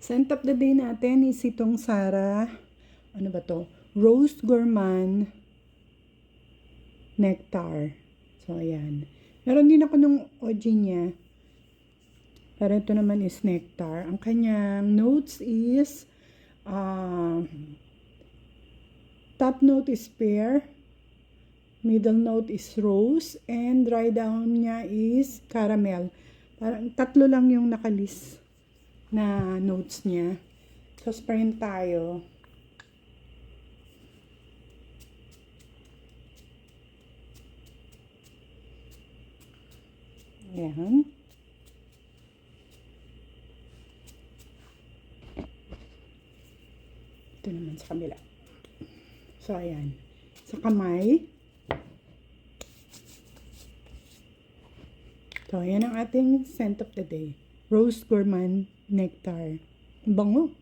Scent of the day natin is itong Sara, ano ba to? Rose Gourmand Nectar. So, ayan. Meron din ako nung OG niya. Pero ito naman is Nectar. Ang kanyang notes is, top note is pear, middle note is rose, and dry down niya is caramel. Parang tatlo lang yung nakalis na notes niya. So, sprayin tayo. Ayan. Ito naman sa kabila. So, ayan. Sa kamay. So, ayan ang ating scent of the day. Rose Gourmand Nectar. Bango.